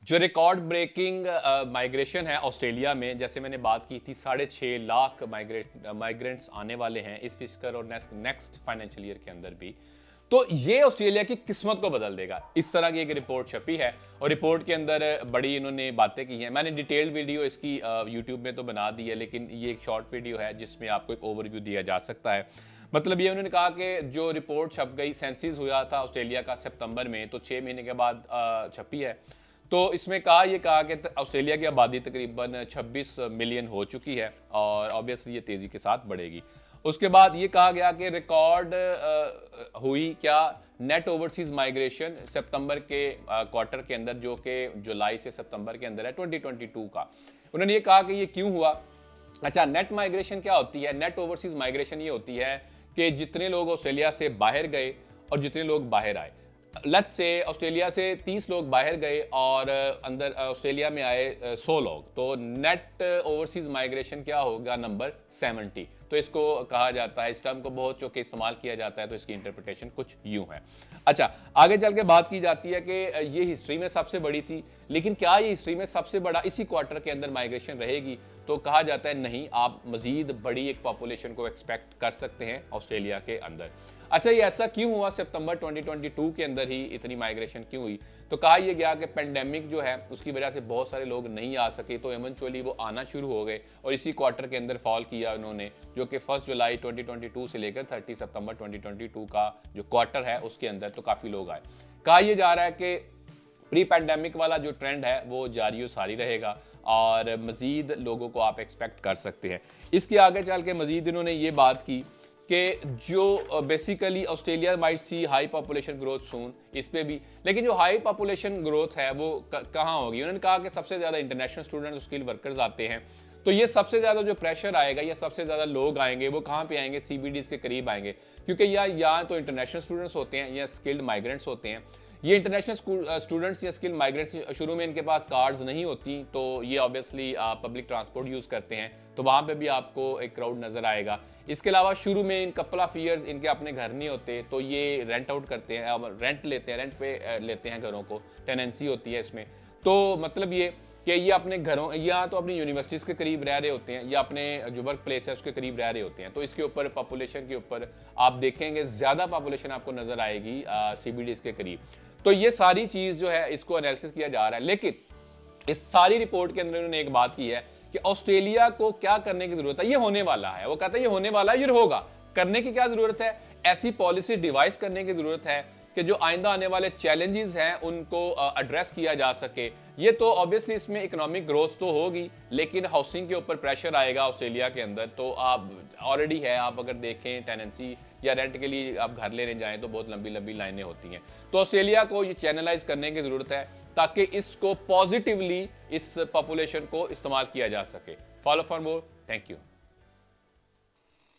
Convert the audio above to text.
जो record breaking migration है Australia में, जैसे मैंने बात की थी 6.5 लाख माइग्रेंट्स आने वाले हैं इस फिस्कल और नेक्स्ट फाइनेंशियल ईयर के अंदर भी। तो ये ऑस्ट्रेलिया की किस्मत को बदल देगा, इस तरह की एक रिपोर्ट छपी है। और रिपोर्ट के अंदर बड़ी इन्होंने बातें की हैं। मैंने डिटेल्ड वीडियो इसकी यूट्यूब में तो बना दी है, लेकिन ये एक शॉर्ट वीडियो है जिसमें आपको एक ओवरव्यू दिया जा सकता है। मतलब ये उन्होंने कहा कि जो रिपोर्ट छप गई, सेंसिस हुआ था ऑस्ट्रेलिया का सितंबर में, तो 6 महीने के बाद छपी है। तो इसमें कहा कि ऑस्ट्रेलिया की आबादी तकरीबन 26 मिलियन हो चुकी है और ऑब्वियसली ये तेज़ी के साथ बढ़ेगी। उसके बाद ये कहा गया कि रिकॉर्ड हुई क्या नेट ओवरसीज माइग्रेशन सितंबर के क्वार्टर के अंदर, जो कि जुलाई से सितंबर के अंदर है 2022 का। उन्होंने ये कहा कि ये क्यों हुआ। अच्छा, नेट माइग्रेशन क्या होती है? नेट ओवरसीज माइग्रेशन ये होती है कि जितने लोग ऑस्ट्रेलिया से बाहर गए और जितने लोग बाहर आए। लेट्स से ऑस्ट्रेलिया से 30 लोग बाहर गए और अंदर ऑस्ट्रेलिया में आए 100 लोग, तो नेट ओवरसीज माइग्रेशन क्या होगा? नंबर 70। तो इसको कहा जाता है, इस टर्म को बहुत चौके इस्तेमाल किया जाता है, तो इसकी इंटरप्रिटेशन कुछ यूं है। अच्छा, आगे चल के बात की जाती है कि ये हिस्ट्री में सबसे बड़ी थी, लेकिन क्या ये हिस्ट्री में सबसे बड़ा इसी क्वार्टर के अंदर माइग्रेशन रहेगी? तो कहा जाता है नहीं, आप मजीद बड़ी एक पॉपुलेशन को एक्सपेक्ट कर सकते हैं ऑस्ट्रेलिया के अंदर। अच्छा, ये ऐसा क्यों हुआ? सितंबर 2022 के अंदर ही इतनी माइग्रेशन क्यों हुई? तो कहा यह गया कि पेंडेमिक जो है उसकी वजह से बहुत सारे लोग नहीं आ सके, तो इवेंचुअली वो आना शुरू हो गए और इसी क्वार्टर के अंदर फॉल किया उन्होंने, जो कि 1 जुलाई 2022 से लेकर 30 सितंबर 2022 का जो क्वार्टर है उसके अंदर तो काफ़ी लोग आए। कहा यह जा रहा है कि प्री पैंडेमिक वाला जो ट्रेंड है वो जारी सारी रहेगा और मजीद लोगों को आप एक्सपेक्ट कर सकते हैं। इसके आगे चल के मजीद इन्होंने ये बात की कि जो basically Australia might see high population growth soon, इस पे भी, लेकिन जो हाई पॉपुलेशन ग्रोथ है वो कहाँ होगी? उन्होंने कहा कि सबसे ज़्यादा इंटरनेशनल स्टूडेंट स्किल वर्कर्स आते हैं, तो ये सबसे ज़्यादा जो प्रेशर आएगा या सबसे ज़्यादा लोग आएंगे वो कहाँ पे आएंगे? CBDs के करीब आएंगे, क्योंकि या तो इंटरनेशनल स्टूडेंट्स होते हैं या स्किल्ड माइग्रेंट्स होते हैं। ये इंटरनेशनल स्टूडेंट्स या स्किल माइग्रेंट्स शुरू में इनके पास कार्ड्स नहीं होती, तो ये ऑब्वियसली पब्लिक ट्रांसपोर्ट यूज़ करते हैं, तो वहाँ पे भी आपको एक क्राउड नज़र आएगा। इसके अलावा शुरू में इन कपल ऑफ ईयर्स इनके अपने घर नहीं होते, तो ये रेंट आउट करते हैं, रेंट लेते हैं, रेंट पे लेते हैं घरों को, टेनेंसी होती है इसमें। तो मतलब ये कि ये अपने घरों या तो अपनी यूनिवर्सिटीज़ के करीब रह रहे होते हैं या अपने जो वर्क प्लेस है उसके करीब रह रहे होते हैं, तो इसके ऊपर पॉपुलेशन के ऊपर आप देखेंगे ज़्यादा पॉपुलेशन आपको नज़र आएगी CBDs के करीब। तो ये सारी चीज़ जो है इसको एनालिसिस किया जा रहा है, लेकिन इस सारी रिपोर्ट के अंदर उन्होंने एक बात की है कि ऑस्ट्रेलिया को क्या करने की जरूरत है? ये होने वाला है, वो कहता है ये होने वाला है, ये होगा। करने की क्या जरूरत है? ऐसी पॉलिसी डिवाइस करने की जरूरत है कि जो आइंदा आने वाले चैलेंजेस हैं उनको एड्रेस किया जा सके। ये तो ऑब्वियसली इसमें इकोनॉमिक ग्रोथ तो होगी, लेकिन हाउसिंग के ऊपर प्रेशर आएगा ऑस्ट्रेलिया के अंदर। तो आप ऑलरेडी है, आप अगर देखें टेनेंसी या रेंट के लिए आप घर लेने जाएं तो बहुत लंबी लंबी लाइनें होती हैं। तो ऑस्ट्रेलिया को ये चैनलाइज करने की जरूरत है ताकि इसको पॉजिटिवली इस पॉपुलेशन को इस्तेमाल किया जा सके। Follow for more, thank you.